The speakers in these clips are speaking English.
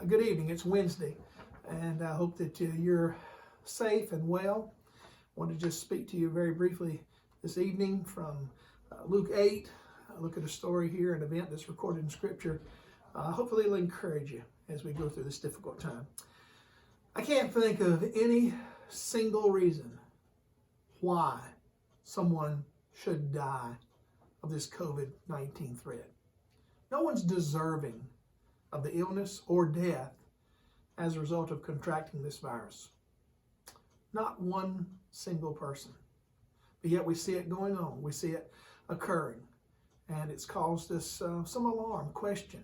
Good evening. It's Wednesday, and I hope that you're safe and well. I want to just speak to you very briefly this evening from Luke 8. Look at a story here, an event that's recorded in Scripture. Hopefully it'll encourage you as we go through this difficult time. I can't think of any single reason why someone should die of this COVID-19 threat. No one's deserving of the illness or death as a result of contracting this virus. Not one single person. But yet we see it going on. We see it occurring. And it's caused us some alarm, question.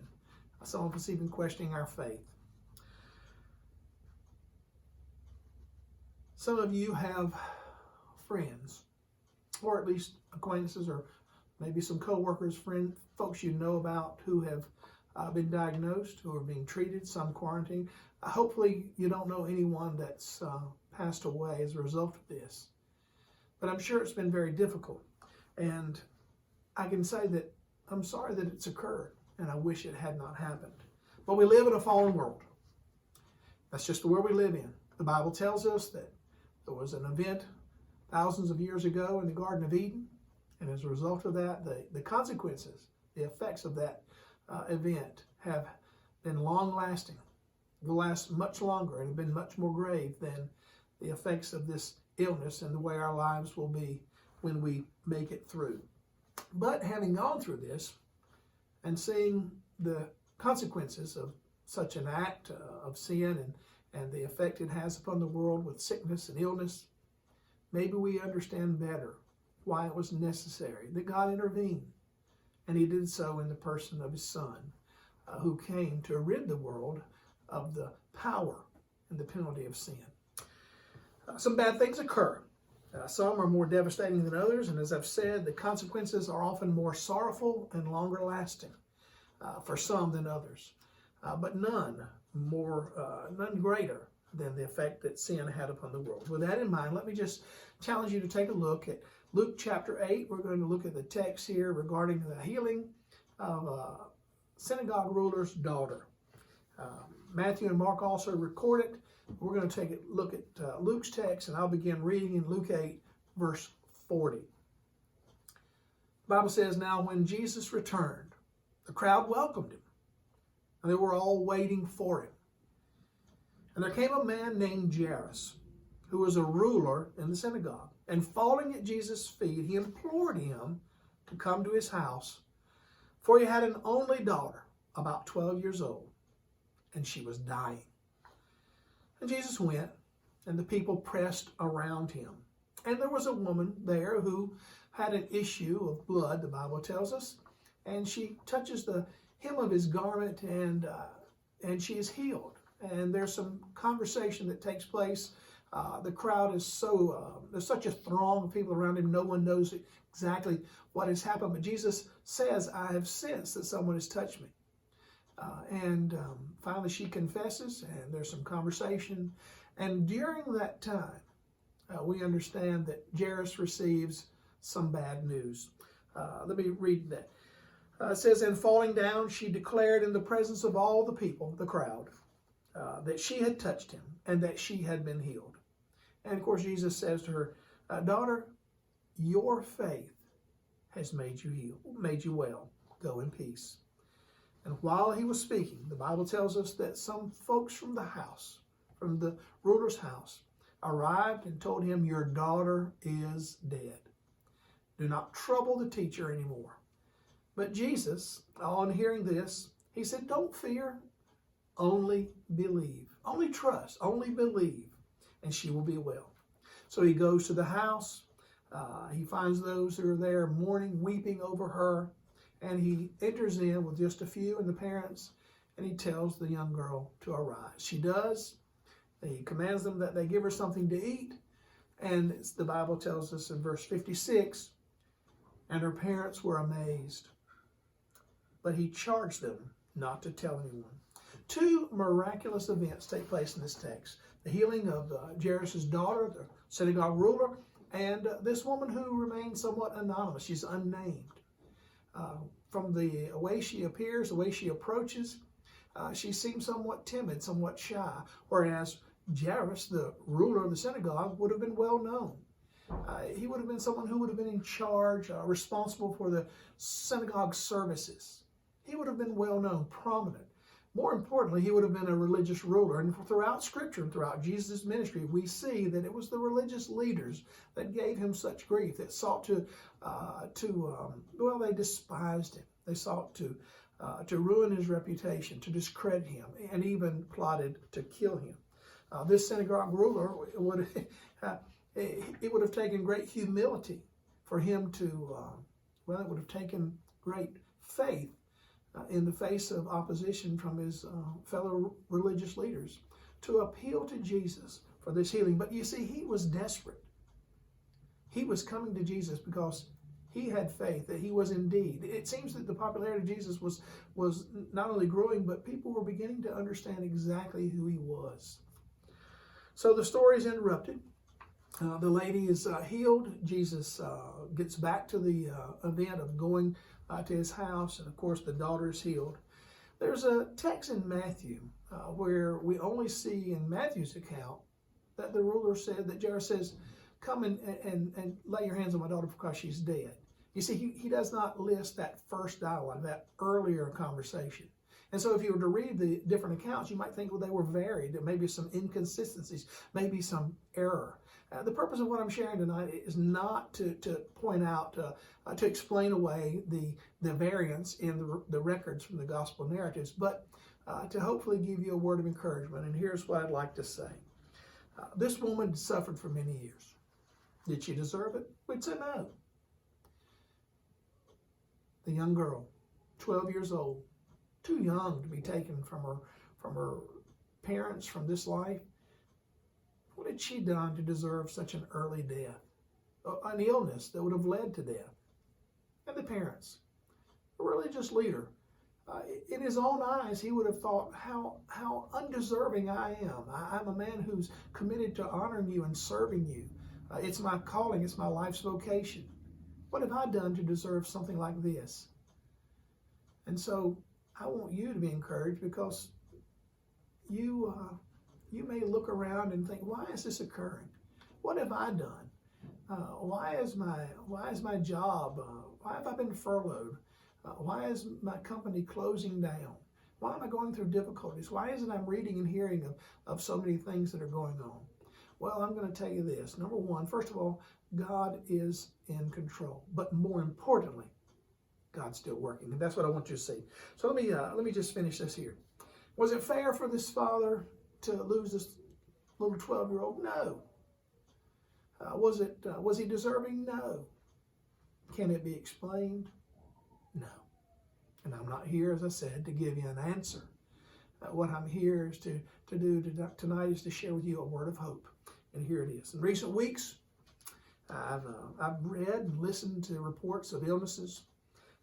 Some of us even questioning our faith. Some of you have friends, or at least acquaintances, or maybe some co-workers, folks you know about who have been diagnosed, who are being treated, some quarantined. Hopefully you don't know anyone that's passed away as a result of this. But I'm sure it's been very difficult. And I can say that I'm sorry that it's occurred, and I wish it had not happened. But we live in a fallen world. That's just the world we live in. The Bible tells us that there was an event thousands of years ago in the Garden of Eden, and as a result of that, the consequences, the effects of that event have been long-lasting, will last much longer, and have been much more grave than the effects of this illness and the way our lives will be when we make it through. But having gone through this and seeing the consequences of such an act of sin and the effect it has upon the world with sickness and illness, maybe we understand better why it was necessary that God intervened. And he did so in the person of his Son, who came to rid the world of the power and the penalty of sin. Some bad things occur. Some are more devastating than others, and as I've said, the consequences are often more sorrowful and longer lasting for some than others, but none greater than the effect that sin had upon the world. With that in mind, let me just challenge you to take a look at Luke chapter 8. We're going to look at the text here regarding the healing of a synagogue ruler's daughter. Matthew and Mark also record it. We're going to take a look at Luke's text, and I'll begin reading in Luke 8, verse 40. The Bible says, "Now when Jesus returned, the crowd welcomed him, and they were all waiting for him. And there came a man named Jairus, who was a ruler in the synagogue. And falling at Jesus' feet, he implored him to come to his house, for he had an only daughter, about 12 years old, and she was dying. And Jesus went, and the people pressed around him. And there was a woman there who had an issue of blood, the Bible tells us, and she touches the hem of his garment, and she is healed. And there's some conversation that takes place. The crowd is there's such a throng of people around him, no one knows exactly what has happened. But Jesus says, "I have sensed that someone has touched me." Finally she confesses, and there's some conversation. And during that time, we understand that Jairus receives some bad news. Let me read that. It says, "And falling down, she declared in the presence of all the people, the crowd, that she had touched him and that she had been healed. And of course, Jesus says to her, 'Daughter, your faith has made you well. Go in peace.' And while he was speaking, the Bible tells us that some folks from the house, from the ruler's house, arrived and told him, 'Your daughter is dead. Do not trouble the teacher anymore.' But Jesus, on hearing this, he said, 'Don't fear, only believe. Only trust, only believe, and she will be well.' So he goes to the house. He finds those who are there mourning, weeping over her. And he enters in with just a few and the parents, and he tells the young girl to arise. She does. He commands them that they give her something to eat. And the Bible tells us in verse 56, "And her parents were amazed. But he charged them not to tell anyone." Two miraculous events take place in this text. The healing of Jairus' daughter, the synagogue ruler, and this woman who remains somewhat anonymous. She's unnamed. From the way she appears, the way she approaches, she seemed somewhat timid, somewhat shy, whereas Jairus, the ruler of the synagogue, would have been well known. He would have been someone who would have been in charge, responsible for the synagogue services. He would have been well known, prominent. More importantly, he would have been a religious ruler. And throughout Scripture and throughout Jesus' ministry, we see that it was the religious leaders that gave him such grief, that sought they despised him. They sought to ruin his reputation, to discredit him, and even plotted to kill him. This synagogue ruler it would have taken great humility for him to, it would have taken great faith in the face of opposition from his fellow religious leaders to appeal to Jesus for this healing. But you see, he was desperate. He was coming to Jesus because he had faith that he was indeed. It seems that the popularity of Jesus was not only growing, but people were beginning to understand exactly who he was. So the story is interrupted. The lady is healed. Jesus gets back to the event of going to his house, and of course the daughter is healed. There's a text in Matthew where we only see in Matthew's account that the ruler said, that Jairus says, come and lay your hands on my daughter because she's dead. You see, he does not list that first dialogue, that earlier conversation. And so if you were to read the different accounts, you might think, well, they were varied. There may be some inconsistencies, maybe some error. The purpose of what I'm sharing tonight is not to point out, to explain away the variance in the records from the gospel narratives, but to hopefully give you a word of encouragement. And here's what I'd like to say. This woman suffered for many years. Did she deserve it? We'd say no. The young girl, 12 years old, too young to be taken from her parents, from this life. What had she done to deserve such an early death? An illness that would have led to death. And the parents, a religious leader, in his own eyes, he would have thought, how undeserving I am. I'm a man who's committed to honoring you and serving you. It's my calling, it's my life's vocation. What have I done to deserve something like this? And so I want you to be encouraged, because you may look around and think, why is this occurring? What have I done? Why is my job? Why have I been furloughed? Why is my company closing down? Why am I going through difficulties? Why is it I'm reading and hearing of so many things that are going on? Well, I'm going to tell you this. Number one, first of all, God is in control. But more importantly, God's still working. And that's what I want you to see. So let me just finish this here. Was it fair for this father to lose this little 12-year-old? No. Was he deserving? No. Can it be explained? No. And I'm not here, as I said, to give you an answer. What I'm here is to do tonight is to share with you a word of hope. And here it is. In recent weeks, I've read and listened to reports of illnesses.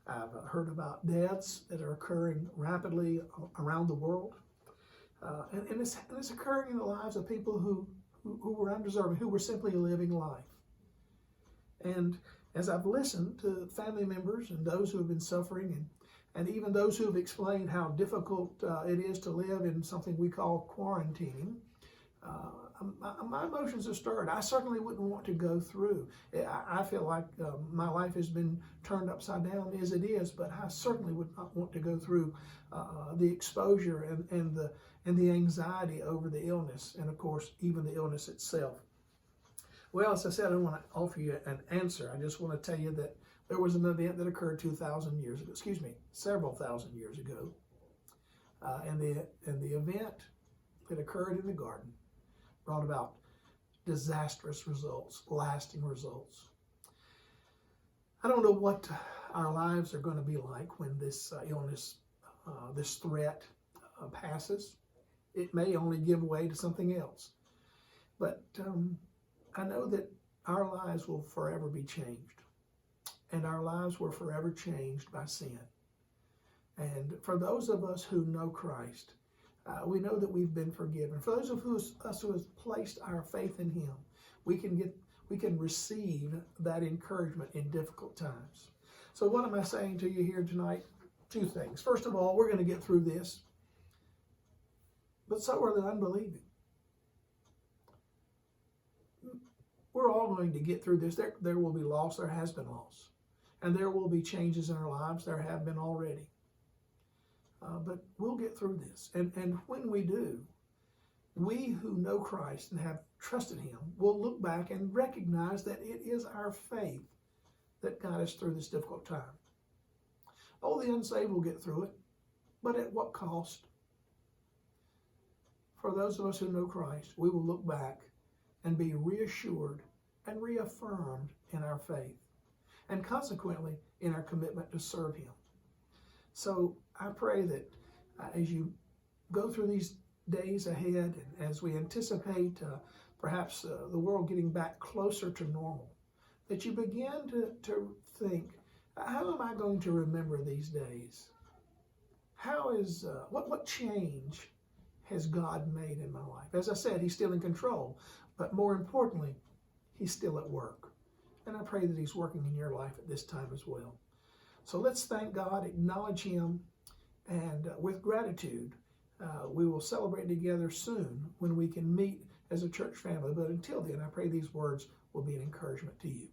I've heard about deaths that are occurring rapidly around the world. And it's occurring in the lives of people who were undeserving, who were simply living life. And as I've listened to family members and those who have been suffering, and even those who have explained how difficult it is to live in something we call quarantining, my emotions are stirred. I certainly wouldn't want to go through. I feel like my life has been turned upside down as it is, but I certainly would not want to go through the exposure and the anxiety over the illness, and of course, even the illness itself. Well, as I said, I don't want to offer you an answer. I just want to tell you that there was an event that occurred several thousand years ago. And the event that occurred in the garden brought about disastrous results, lasting results. I don't know what our lives are going to be like when this illness, this threat passes. It may only give way to something else. But I know that our lives will forever be changed. And our lives were forever changed by sin. And for those of us who know Christ, we know that we've been forgiven. For those of us who have placed our faith in Him, we can receive that encouragement in difficult times. So what am I saying to you here tonight? Two things. First of all, we're going to get through this. but so are the unbelieving. We're all going to get through this. There will be loss. There has been loss. And there will be changes in our lives. There have been already. But we'll get through this. And when we do, we who know Christ and have trusted him will look back and recognize that it is our faith that got us through this difficult time. Oh, the unsaved will get through it, but at what cost? For those of us who know Christ, we will look back and be reassured and reaffirmed in our faith, and consequently in our commitment to serve him. So I pray that as you go through these days ahead, and as we anticipate perhaps the world getting back closer to normal, that you begin to think, how am I going to remember these days? How is, what change has God made in my life? As I said, he's still in control, but more importantly, he's still at work. And I pray that he's working in your life at this time as well. So let's thank God, acknowledge him, and with gratitude, we will celebrate together soon when we can meet as a church family. But until then, I pray these words will be an encouragement to you.